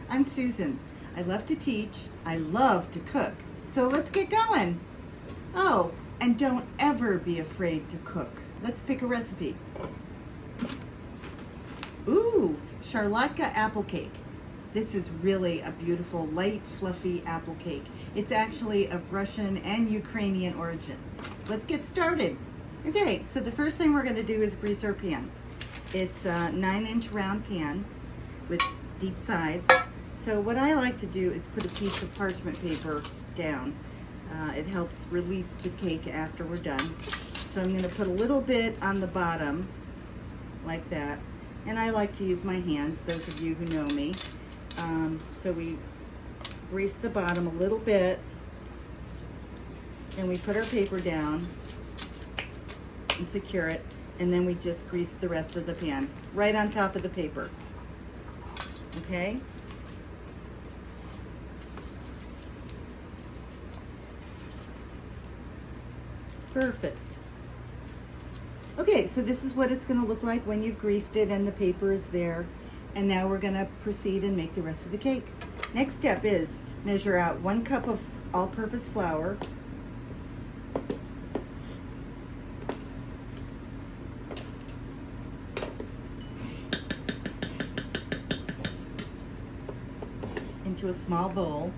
I'm Susan. I love to teach. I love to cook. So let's get going. Oh, and don't ever be afraid to cook. Let's pick a recipe. Ooh, Sharlotka apple cake. This is really a beautiful, light, fluffy apple cake. It's actually of Russian and Ukrainian origin. Let's get started. Okay, so the first thing we're going to do is grease our pan. It's a 9-inch round pan with deep sides. So what I like to do is put a piece of parchment paper down. It helps release the cake after we're done. So I'm going to put a little bit on the bottom, like that. And I like to use my hands, those of you who know me. So we grease the bottom a little bit, and we put our paper down and secure it, and then we just grease the rest of the pan right on top of the paper. Okay? Perfect. Okay, so this is what it's going to look like when you've greased it and the paper is there. And now we're going to proceed and make the rest of the cake. Next step is measure out 1 cup of all-purpose flour, into a small bowl.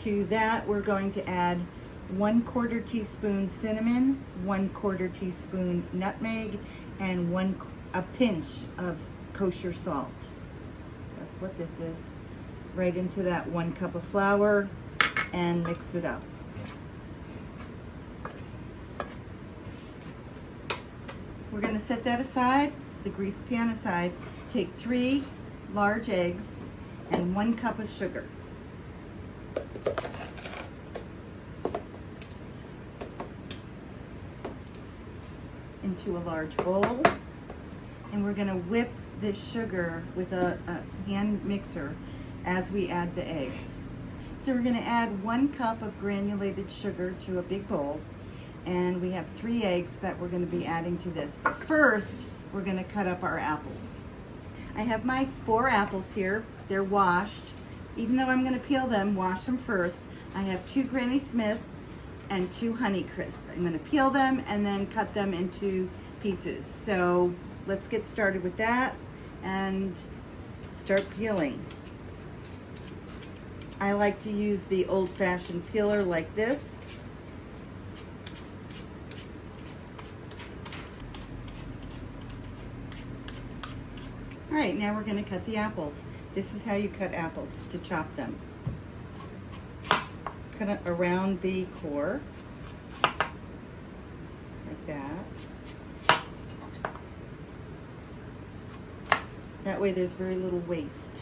To that, we're going to add 1/4 teaspoon cinnamon, 1/4 teaspoon nutmeg, and a pinch of kosher salt. That's what this is. Right into that 1 cup of flour and mix it up. We're going to set that aside, the greased pan aside. Take 3 large eggs and 1 cup of sugar. Into a large bowl, and we're going to whip this sugar with a hand mixer as we add the eggs. So we're going to add 1 cup of granulated sugar to a big bowl, and we have 3 eggs that we're going to be adding to this. But first, we're going to cut up our apples. I have my 4 apples here. They're washed. Even though I'm going to peel them, wash them first. I have 2 Granny Smith and 2 Honeycrisp. I'm going to peel them and then cut them into pieces. So let's get started with that and start peeling. I like to use the old-fashioned peeler like this. All right, now we're going to cut the apples. This is how you cut apples, to chop them. Cut it around the core, like that. That way there's very little waste.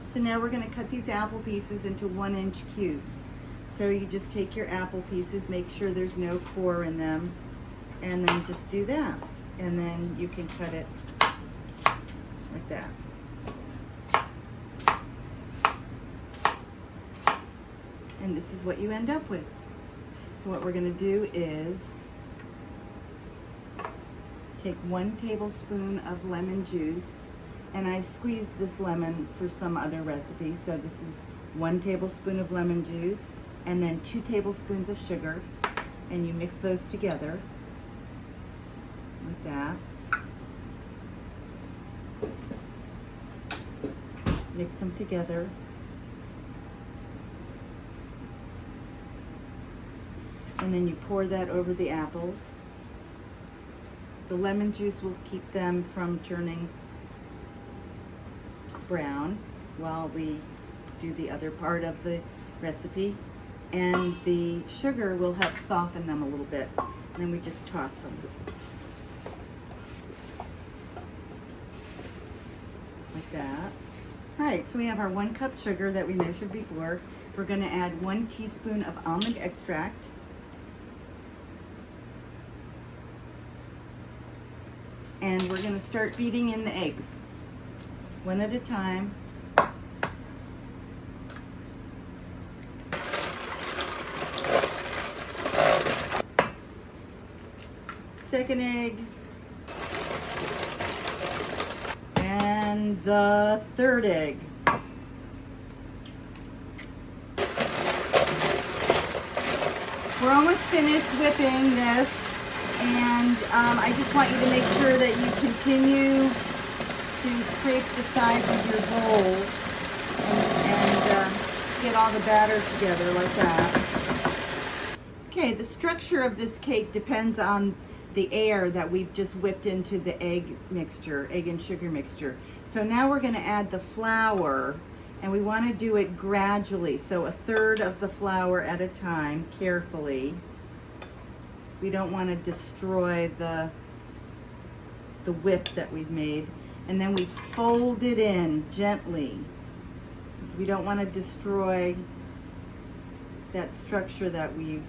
So now we're going to cut these apple pieces into 1-inch cubes. So you just take your apple pieces, make sure there's no core in them, and then just do that. And then you can cut it like that. And this is what you end up with. So what we're going to do is take 1 tablespoon of lemon juice, and I squeezed this lemon for some other recipe. So this is 1 tablespoon of lemon juice, and then 2 tablespoons of sugar, and you mix those together like that. Mix them together. And then you pour that over the apples. The lemon juice will keep them from turning brown while we do the other part of the recipe. And the sugar will help soften them a little bit. And then we just toss them. Like that. All right, so we have our 1 cup sugar that we measured before. We're going to add 1 teaspoon of almond extract. And we're going to start beating in the eggs, 1 at a time. second egg, and the third egg. We're almost finished whipping this, and I just want you to make sure that you continue to scrape the sides of your bowl and get all the batter together like that. Okay, the structure of this cake depends on the air that we've just whipped into the egg mixture, egg and sugar mixture. So now we're going to add the flour, and we want to do it gradually. So a third of the flour at a time, carefully. We don't want to destroy the whip that we've made. And then we fold it in gently, because we don't want to destroy that structure that we've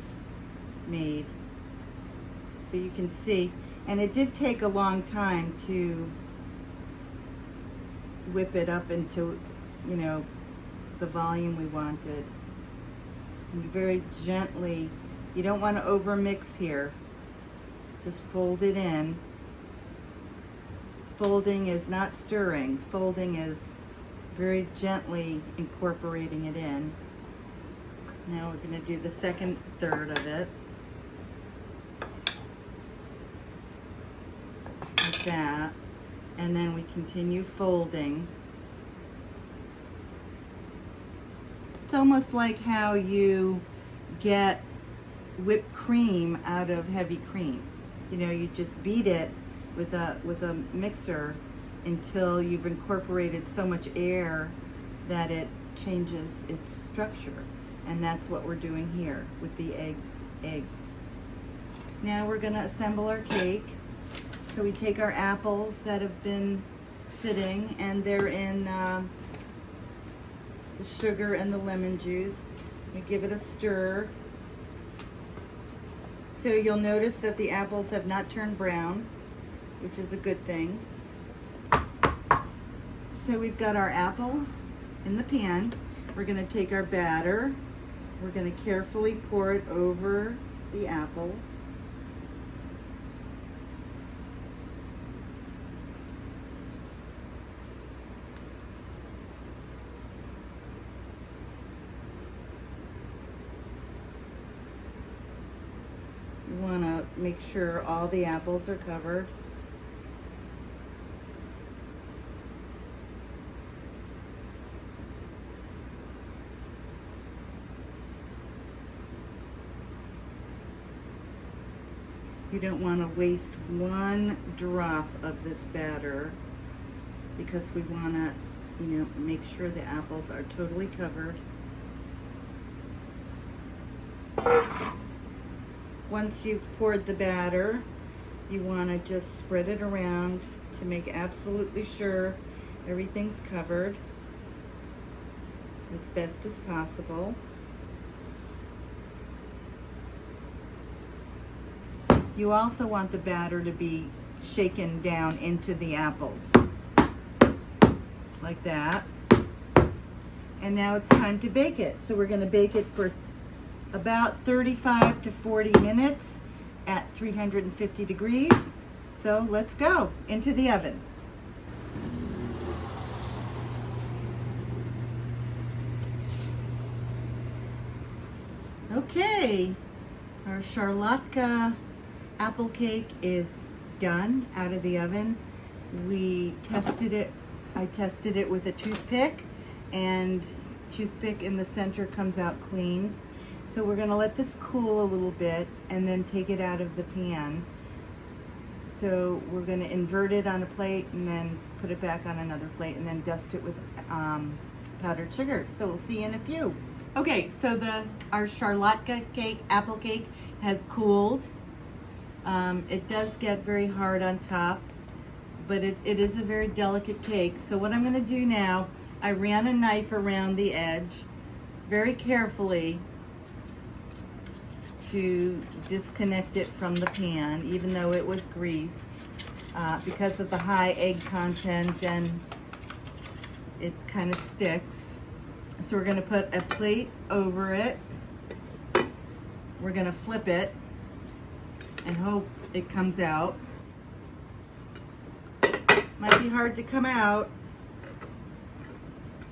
made. But you can see, and it did take a long time to whip it up into, you know, the volume we wanted. And very gently, you don't want to over mix here. Just fold it in. Folding is not stirring. Folding is very gently incorporating it in. Now we're going to do the second third of it. Like that. And then we continue folding. It's almost like how you get whipped cream out of heavy cream. You know, you just beat it with a mixer until you've incorporated so much air that it changes its structure. And that's what we're doing here with the eggs. Now we're going to assemble our cake. So we take our apples that have been sitting, and they're in the sugar and the lemon juice. We give it a stir. So you'll notice that the apples have not turned brown, which is a good thing. So we've got our apples in the pan. We're going to take our batter. We're going to carefully pour it over the apples. You want to make sure all the apples are covered. You don't want to waste one drop of this batter, because we want to, you know, make sure the apples are totally covered. Once you've poured the batter, you want to just spread it around to make absolutely sure everything's covered as best as possible. You also want the batter to be shaken down into the apples, like that. And now it's time to bake it. So we're going to bake it for about 35 to 40 minutes at 350 degrees. So let's go into the oven. Okay, our Sharlotka apple cake is done out of the oven. We tested it. I tested it with a toothpick, and toothpick in the center comes out clean. So we're going to let this cool a little bit and then take it out of the pan. So we're going to invert it on a plate and then put it back on another plate and then dust it with powdered sugar. So we'll see you in a few. Okay, so our Sharlotka cake, apple cake, has cooled. It does get very hard on top, but it is a very delicate cake. So what I'm going to do now, I ran a knife around the edge very carefully to disconnect it from the pan, even though it was greased, because of the high egg content, and it kind of sticks. So we're going to put a plate over it. We're going to flip it, and hope it comes out. Might be hard to come out.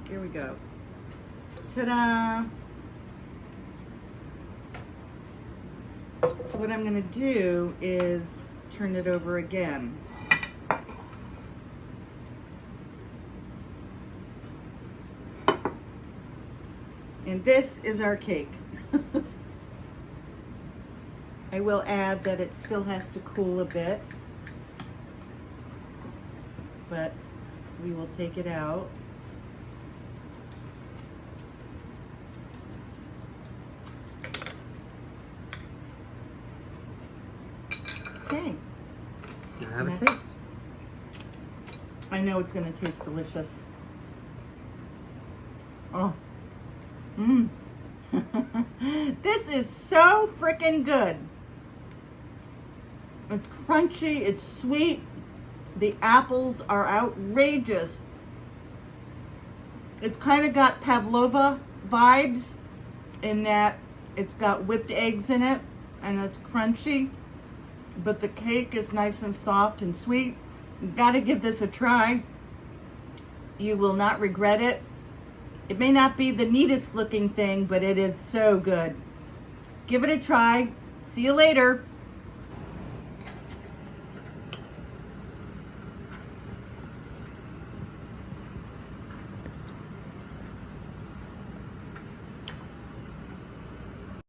Here we go. Ta-da! So what I'm going to do is turn it over again. And this is our cake. I will add that it still has to cool a bit, but we will take it out. Okay. You have a taste. I know it's going to taste delicious. Oh. Mmm. This is so freaking good. It's crunchy, it's sweet. The apples are outrageous. It's kind of got pavlova vibes in that it's got whipped eggs in it and it's crunchy, but the cake is nice and soft and sweet. You gotta give this a try. You will not regret it. It may not be the neatest looking thing, but it is so good. Give it a try. See you later.